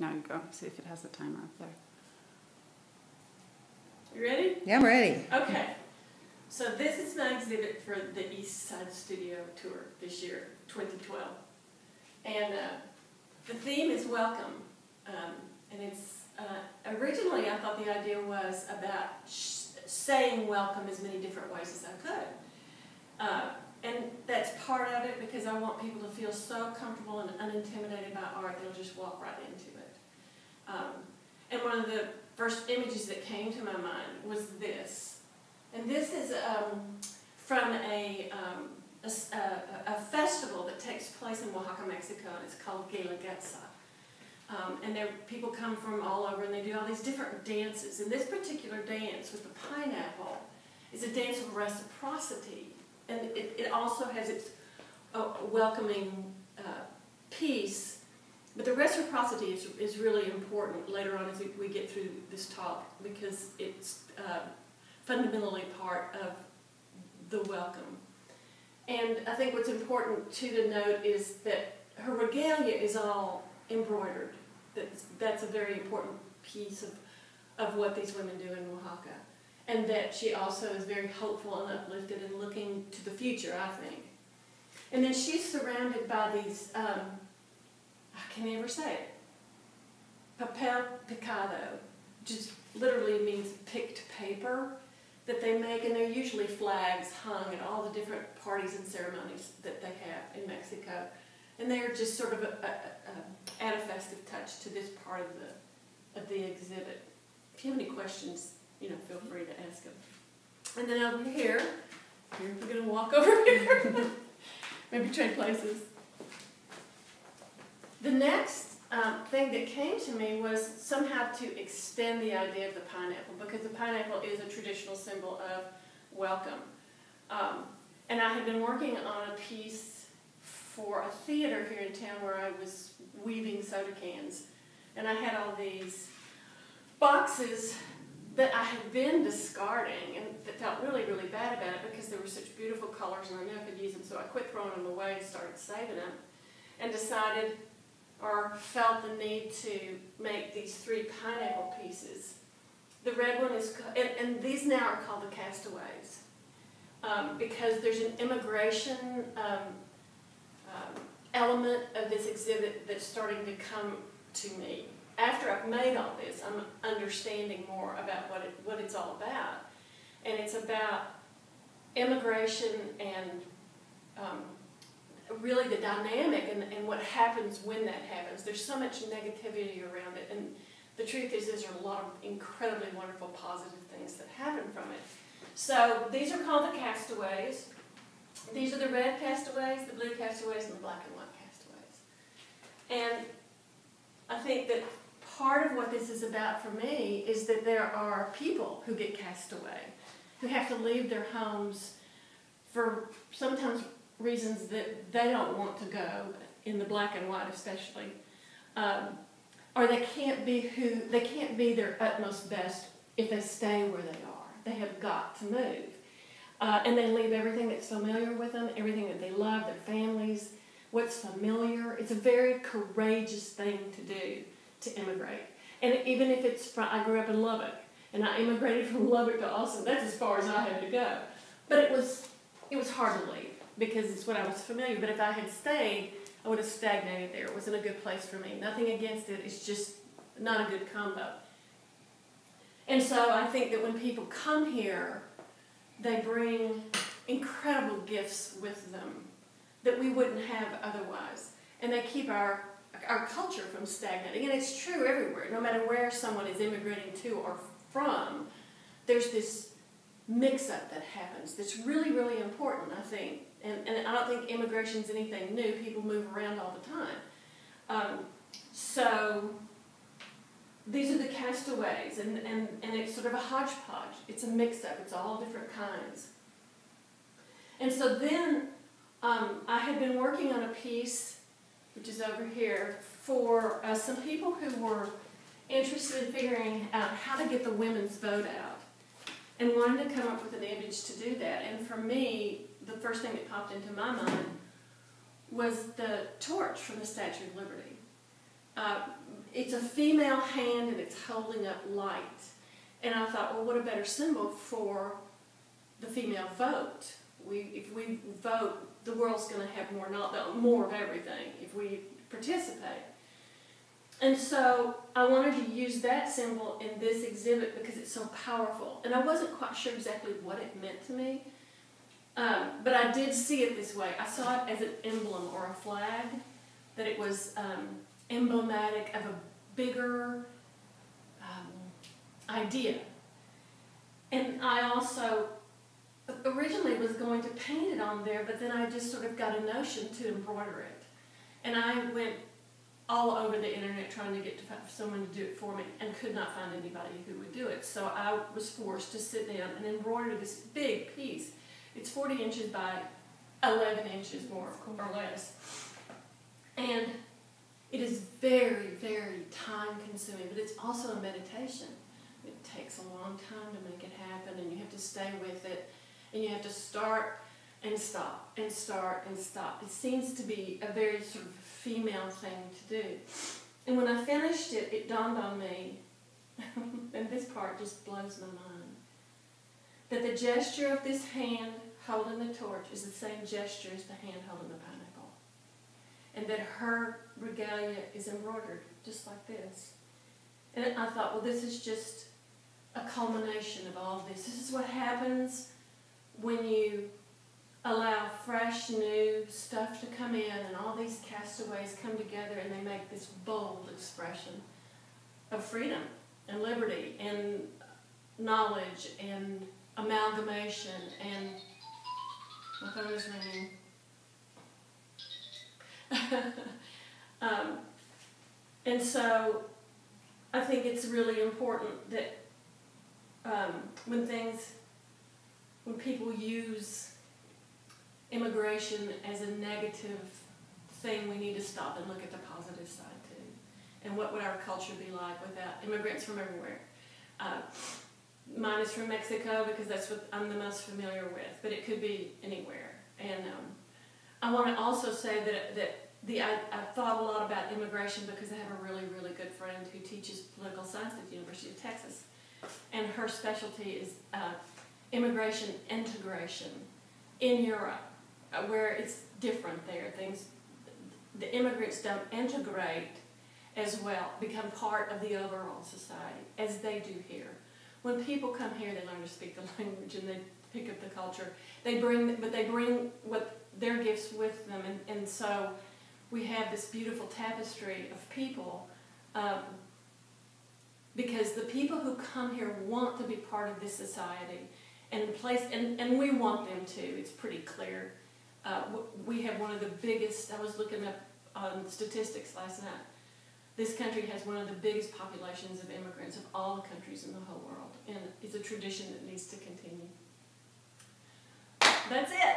Now you go. See if it has the timer up there. You ready? Yeah, I'm ready. Okay. So this is my exhibit for the East Side Studio Tour this year, 2012. And the theme is welcome. And it's, originally I thought the idea was about saying welcome as many different ways as I could. And that's part of it because I want people to feel so comfortable and unintimidated by art they'll just walk right into it. And one of the first images that came to my mind was this. And this is from a festival that takes place in Oaxaca, Mexico, and it's called Guelaguetza. And people come from all over and they do all these different dances. And this particular dance with the pineapple is a dance of reciprocity. And it also has its welcoming piece. But the reciprocity is really important later on as we get through this talk because it's fundamentally part of the welcome. And I think what's important too to note is that her regalia is all embroidered. That's a very important piece of what these women do in Oaxaca. And that she also is very hopeful and uplifted and looking to the future, I think. And then she's surrounded by these, I can never say it, papel picado, just literally means picked paper that they make, and they're usually flags hung at all the different parties and ceremonies that they have in Mexico. And they're just sort of add a festive touch to this part of the exhibit. If you have any questions, feel free to ask them. And then over here, we're going to walk over here. Maybe trade places. The next thing that came to me was somehow to extend the idea of the pineapple, because the pineapple is a traditional symbol of welcome. And I had been working on a piece for a theater here in town where I was weaving soda cans. And I had all these boxes that I had been discarding and that felt really, really bad about it because they were such beautiful colors and I knew I could use them, so I quit throwing them away and started saving them and decided or felt the need to make these 3 pineapple pieces. The red one is, and these now are called the castaways because there's an immigration element of this exhibit that's starting to come to me. After I've made all this, I'm understanding more about what it's all about. And it's about immigration and really the dynamic and what happens when that happens. There's so much negativity around it. And the truth is there's a lot of incredibly wonderful positive things that happen from it. So these are called the castaways. These are the red castaways, the blue castaways, and the black and white castaways. And I think that part of what this is about for me is that there are people who get cast away, who have to leave their homes for sometimes reasons that they don't want to go, in the black and white especially, or they can't be their utmost best if they stay where they are. They have got to move. And they leave everything that's familiar with them, everything that they love, their families, what's familiar. It's a very courageous thing to do, to immigrate. And even if it's from, I grew up in Lubbock, and I immigrated from Lubbock to Austin. That's as far as I had to go. But it was hard to leave because it's what I was familiar with. But if I had stayed, I would have stagnated there. It wasn't a good place for me. Nothing against it. It's just not a good combo. And so I think that when people come here, they bring incredible gifts with them that we wouldn't have otherwise. And they keep our culture from stagnating. And it's true everywhere. No matter where someone is immigrating to or from, there's this mix-up that happens that's really, really important, I think. And I don't think immigration's anything new. People move around all the time. So these are the castaways, and it's sort of a hodgepodge. It's a mix-up. It's all different kinds. And so then I had been working on a piece, which is over here, for some people who were interested in figuring out how to get the women's vote out and wanted to come up with an image to do that. And for me, the first thing that popped into my mind was the torch from the Statue of Liberty. it's a female hand and it's holding up light. And I thought, well, what a better symbol for the female vote. If we vote, the world's going to have more of everything if we participate. And so I wanted to use that symbol in this exhibit because it's so powerful. And I wasn't quite sure exactly what it meant to me, but I did see it this way. I saw it as an emblem or a flag, that it was emblematic of a bigger idea. And I also originally was going to paint it on there, but then I just sort of got a notion to embroider it. And I went all over the internet trying to get someone to do it for me and could not find anybody who would do it. So I was forced to sit down and embroider this big piece. It's 40 inches by 11 inches more or less. And it is very, very time consuming, but it's also a meditation. It takes a long time to make it happen, and you have to stay with it, and you have to start and stop and start and stop. It seems to be a very sort of female thing to do. And when I finished it, it dawned on me, and this part just blows my mind, that the gesture of this hand holding the torch is the same gesture as the hand holding the pineapple. And that her regalia is embroidered just like this. And I thought, well, this is just a culmination of all of this. This is what happens when you allow fresh, new stuff to come in, and all these castaways come together and they make this bold expression of freedom and liberty and knowledge and amalgamation. And my phone is ringing. And so I think it's really important that when people use immigration as a negative thing, we need to stop and look at the positive side too. And what would our culture be like without immigrants from everywhere? Mine is from Mexico because that's what I'm the most familiar with, but it could be anywhere. And I want to also say that I've thought a lot about immigration because I have a really, really good friend who teaches political science at the University of Texas. And her specialty is immigration integration in Europe, where it's different there. The immigrants don't integrate as well, become part of the overall society as they do here. When people come here, they learn to speak the language and they pick up the culture. They bring what their gifts with them, and so we have this beautiful tapestry of people, because the people who come here want to be part of this society, and we want them to. It's pretty clear. We have one of the biggest, I was looking up on statistics last night, this country has one of the biggest populations of immigrants of all the countries in the whole world, and it's a tradition that needs to continue. That's it.